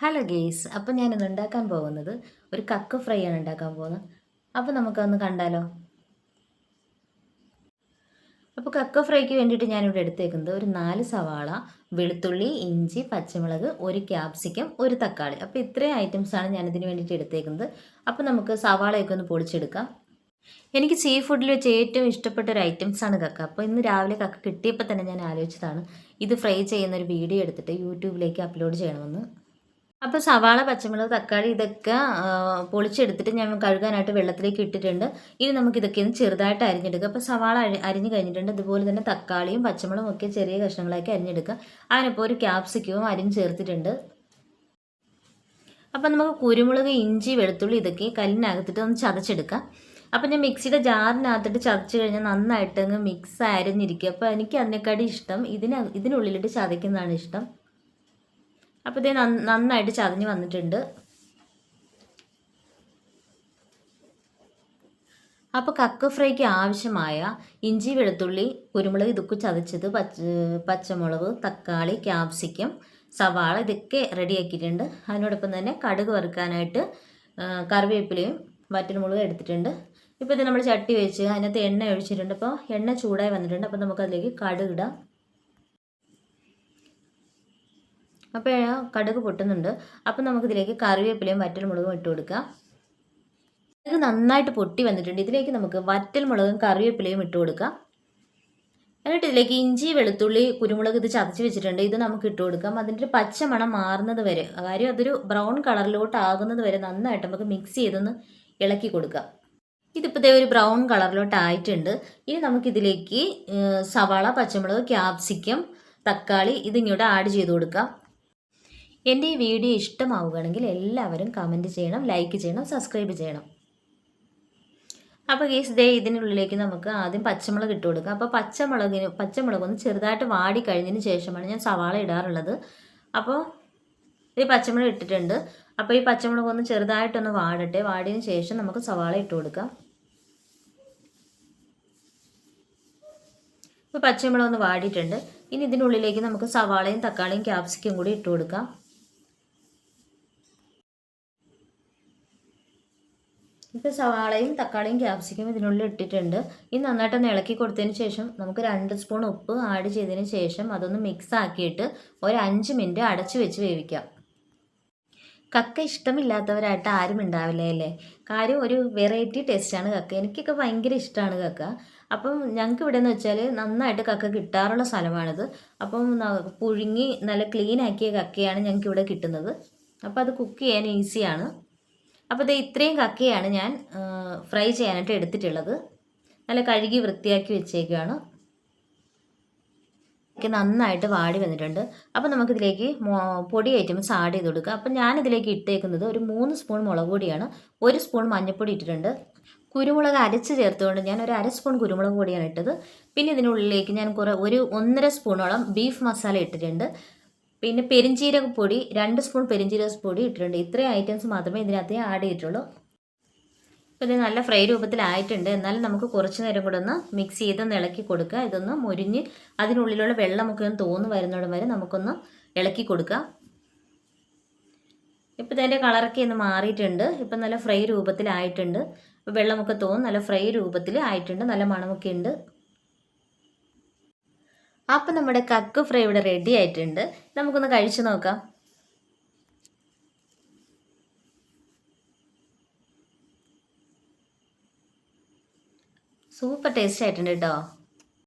Hello guys, അപ്പോൾ ഞാനിന്ന് ഉണ്ടാക്കാൻ പോകുന്നത് ഒരു കക്ക് ഫ്രൈ ആണ് ഉണ്ടാക്കാൻ പോകുന്നത്. അപ്പോൾ നമുക്കൊന്ന് കണ്ടാലോ. അപ്പോൾ കക്ക ഫ്രൈക്ക് വേണ്ടിയിട്ട് ഞാനിവിടെ എടുത്തേക്കുന്നത് ഒരു 4 സവാള, വെളുത്തുള്ളി, ഇഞ്ചി, പച്ചമുളക്, ഒരു ക്യാപ്സിക്കം, ഒരു തക്കാളി. അപ്പോൾ ഇത്രയും ഐറ്റംസാണ് ഞാനിതിന് വേണ്ടിയിട്ട് എടുത്തേക്കുന്നത്. അപ്പോൾ നമുക്ക് സവാളയൊക്കെ ഒന്ന് പൊളിച്ചെടുക്കാം. എനിക്ക് സീ ഫുഡിൽ വെച്ച് ഏറ്റവും ഇഷ്ടപ്പെട്ട ഒരു ഐറ്റംസാണ് കക്ക. അപ്പോൾ ഇന്ന് രാവിലെ കക്ക കിട്ടിയപ്പോൾ തന്നെ ഞാൻ ആലോചിച്ചതാണ് ഇത് ഫ്രൈ ചെയ്യുന്ന ഒരു വീഡിയോ എടുത്തിട്ട് യൂട്യൂബിലേക്ക് അപ്ലോഡ് ചെയ്യണമെന്ന്. അപ്പോൾ സവാള, പച്ചമുളക്, തക്കാളി ഇതൊക്കെ പൊളിച്ചെടുത്തിട്ട് ഞാൻ കഴുകാനായിട്ട് വെള്ളത്തിലേക്ക് ഇട്ടിട്ടുണ്ട്. ഇനി നമുക്കിതൊക്കെ ഒന്ന് ചെറുതായിട്ട് അരിഞ്ഞെടുക്കുക. അപ്പോൾ സവാള അരിഞ്ഞ് കഴിഞ്ഞിട്ടുണ്ട്. അതുപോലെ തന്നെ തക്കാളിയും പച്ചമുളകും ഒക്കെ ചെറിയ കഷ്ണങ്ങളാക്കി അരിഞ്ഞെടുക്കുക. അതിനിപ്പോൾ ഒരു ക്യാപ്സിക്കവും അരിഞ്ഞ് ചേർത്തിട്ടുണ്ട്. അപ്പോൾ നമുക്ക് കുരുമുളക്, ഇഞ്ചി, വെളുത്തുള്ളി ഇതൊക്കെ കല്ലിനകത്തിട്ട് ഒന്ന് ചതച്ചെടുക്കാം. അപ്പോൾ ഞാൻ മിക്സിയുടെ ജാറിനകത്തിട്ട് ചതച്ച് കഴിഞ്ഞാൽ നന്നായിട്ട് അങ്ങ് മിക്സ് അരിഞ്ഞിരിക്കുക. അപ്പോൾ എനിക്ക് അതിനെക്കാട്ടി ഇഷ്ടം ഇതിനുള്ളിലിട്ട് ചതയ്ക്കുന്നതാണ് ഇഷ്ടം. അപ്പോൾ ഇത് നന്നായിട്ട് ചതഞ്ഞ് വന്നിട്ടുണ്ട്. അപ്പോൾ കക്ക ഫ്രൈക്ക് ആവശ്യമായ ഇഞ്ചി, വെളുത്തുള്ളി, കുരുമുളക് ഇതൊക്കെ ചതച്ചത്, പച്ചമുളക്, തക്കാളി, ക്യാപ്സിക്കം, സവാള ഇതൊക്കെ റെഡിയാക്കിയിട്ടുണ്ട്. അതിനോടൊപ്പം തന്നെ കടുക് വറുക്കാനായിട്ട് കറിവേപ്പിലയും വറ്റൽമുളകും എടുത്തിട്ടുണ്ട്. ഇപ്പോൾ ഇത് നമ്മൾ ചട്ടി വെച്ച് അതിനകത്ത് എണ്ണ ഒഴിച്ചിട്ടുണ്ട്. അപ്പോൾ എണ്ണ ചൂടായി വന്നിട്ടുണ്ട്. അപ്പോൾ നമുക്കതിലേക്ക് കടുക് ഇടാം. അപ്പോൾ കടുക് പൊട്ടുന്നുണ്ട്. അപ്പോൾ നമുക്കിതിലേക്ക് കറിവേപ്പിലയും വറ്റൽമുളകും ഇട്ട് കൊടുക്കാം. ഇത് നന്നായിട്ട് പൊട്ടി വന്നിട്ടുണ്ട്. ഇതിലേക്ക് നമുക്ക് വറ്റൽമുളകും കറിവേപ്പിലയും ഇട്ട് കൊടുക്കാം. എന്നിട്ട് ഇതിലേക്ക് ഇഞ്ചി, വെളുത്തുള്ളി, കുരുമുളക് ഇത് ചതച്ച് വെച്ചിട്ടുണ്ട്. ഇത് നമുക്ക് ഇട്ട് കൊടുക്കാം. അതിൻ്റെ ഒരു പച്ചമണം മാറുന്നത് വരെ, കാര്യം അതൊരു ബ്രൗൺ കളറിലോട്ട് ആകുന്നത് വരെ നന്നായിട്ട് നമുക്ക് മിക്സ് ചെയ്തൊന്ന് ഇളക്കി കൊടുക്കാം. ഇതിപ്പോൾ ഒരു ബ്രൗൺ കളറിലോട്ട് ആയിട്ടുണ്ട്. ഇനി നമുക്കിതിലേക്ക് സവാള, പച്ചമുളക്, ക്യാപ്സിക്കം, തക്കാളി ഇതിങ്ങോട്ട് ആഡ് ചെയ്ത് കൊടുക്കാം. എൻ്റെ ഈ വീഡിയോ ഇഷ്ടമാവുകയാണെങ്കിൽ എല്ലാവരും കമൻറ്റ് ചെയ്യണം, ലൈക്ക് ചെയ്യണം, സബ്സ്ക്രൈബ് ചെയ്യണം. അപ്പോൾ ഗയ്സ് ഇതിനുള്ളിലേക്ക് നമുക്ക് ആദ്യം പച്ചമുളക് ഇട്ട് കൊടുക്കാം. അപ്പോൾ പച്ചമുളകൊന്ന് ചെറുതായിട്ട് വാടി കഴിഞ്ഞതിന് ശേഷമാണ് ഞാൻ സവാള ഇടാറുള്ളത്. അപ്പോൾ ഈ പച്ചമുളക് ഇട്ടിട്ടുണ്ട്. അപ്പോൾ ഈ പച്ചമുളക് ഒന്ന് ചെറുതായിട്ടൊന്ന് വാടട്ടെ. വാടിയതിന് ശേഷം നമുക്ക് സവാള ഇട്ട് കൊടുക്കാം. ഇപ്പോൾ പച്ചമുളക് ഒന്ന് വാടിയിട്ടുണ്ട്. ഇനി ഇതിനുള്ളിലേക്ക് നമുക്ക് സവാളയും തക്കാളിയും ക്യാപ്സിക്കും കൂടി ഇട്ട് കൊടുക്കാം. ഇപ്പോൾ സവാളയും തക്കാളിയും ക്യാപ്സിക്കും ഇതിനുള്ളിൽ ഇട്ടിട്ടുണ്ട്. ഇത് നന്നായിട്ടൊന്ന് ഇളക്കി കൊടുത്തതിന് ശേഷം നമുക്ക് 2 സ്പൂൺ ഉപ്പ് ആഡ് ചെയ്തതിന് ശേഷം അതൊന്ന് മിക്സ് ആക്കിയിട്ട് ഒരു 5 മിനിറ്റ് അടച്ചു വെച്ച് വേവിക്കാം. കക്ക ഇഷ്ടമില്ലാത്തവരായിട്ട് ആരും ഉണ്ടാവില്ല അല്ലേ? കാര്യം ഒരു വെറൈറ്റി ടേസ്റ്റാണ് കക്ക. എനിക്കൊക്കെ ഭയങ്കര ഇഷ്ടമാണ് കക്ക. അപ്പം ഞങ്ങൾക്ക് ഇവിടെ എന്ന് വെച്ചാൽ നന്നായിട്ട് കക്ക കിട്ടാറുള്ള സ്ഥലമാണിത്. അപ്പം പുഴുങ്ങി നല്ല ക്ലീൻ ആക്കിയ കക്കയാണ് ഞങ്ങൾക്ക് ഇവിടെ കിട്ടുന്നത്. അപ്പോൾ അത് കുക്ക് ചെയ്യാൻ ഈസിയാണ്. അപ്പോൾ ഇത് ഇത്രയും കക്കയാണ് ഞാൻ ഫ്രൈ ചെയ്യാനായിട്ട് എടുത്തിട്ടുള്ളത്. നല്ല കഴുകി വൃത്തിയാക്കി വെച്ചേക്കുകയാണ്. നന്നായിട്ട് വാടി വന്നിട്ടുണ്ട്. അപ്പോൾ നമുക്കിതിലേക്ക് പൊടി ഐറ്റംസ് ആഡ് ചെയ്ത് കൊടുക്കുക. അപ്പോൾ ഞാനിതിലേക്ക് ഇട്ടേക്കുന്നത് ഒരു 3 സ്പൂൺ മുളക് പൊടിയാണ്, 1 സ്പൂൺ മഞ്ഞൾപ്പൊടി ഇട്ടിട്ടുണ്ട്. കുരുമുളക് അരച്ച് ചേർത്തുകൊണ്ട് ഞാൻ ഒരു 1/2 സ്പൂൺ കുരുമുളക് പൊടിയാണ് ഇട്ടത്. പിന്നെ ഇതിനുള്ളിലേക്ക് ഞാൻ ഒരു 1.5 സ്പൂണോളം ബീഫ് മസാല ഇട്ടിട്ടുണ്ട്. പിന്നെ പെരിഞ്ജീരകപ്പൊടി 2 സ്പൂൺ പെരിഞ്ജീരകപ്പൊടി ഇട്ടിട്ടുണ്ട്. ഇത്രയും ഐറ്റംസ് മാത്രമേ ഇതിനകത്ത് ആഡ് ചെയ്തിട്ടുള്ളൂ. അപ്പോൾ ഇത് നല്ല ഫ്രൈ രൂപത്തിലായിട്ടുണ്ട്. എന്നാലും നമുക്ക് കുറച്ച് നേരം കൂടെ ഒന്ന് മിക്സ് ചെയ്തൊന്ന് ഇളക്കി കൊടുക്കുക. ഇതൊന്ന് മുരിഞ്ഞ് അതിനുള്ളിലുള്ള വെള്ളമൊക്കെ ഒന്ന് തോന്നു വരുന്നിടം വരെ നമുക്കൊന്ന് ഇളക്കി കൊടുക്കാം. ഇപ്പോൾ ഇതിൻ്റെ കളറൊക്കെ ഒന്ന് മാറിയിട്ടുണ്ട്. ഇപ്പം നല്ല ഫ്രൈ രൂപത്തിലായിട്ടുണ്ട്. വെള്ളമൊക്കെ തോന്നും നല്ല ഫ്രൈ രൂപത്തിൽ ആയിട്ടുണ്ട്. നല്ല മണമൊക്കെ ഉണ്ട്. അപ്പം നമ്മുടെ കക്ക് ഫ്രൈ ഇവിടെ റെഡി ആയിട്ടുണ്ട്. നമുക്കൊന്ന് കഴിച്ചു നോക്കാം. സൂപ്പർ ടേസ്റ്റ് ആയിട്ടുണ്ട് കേട്ടോ.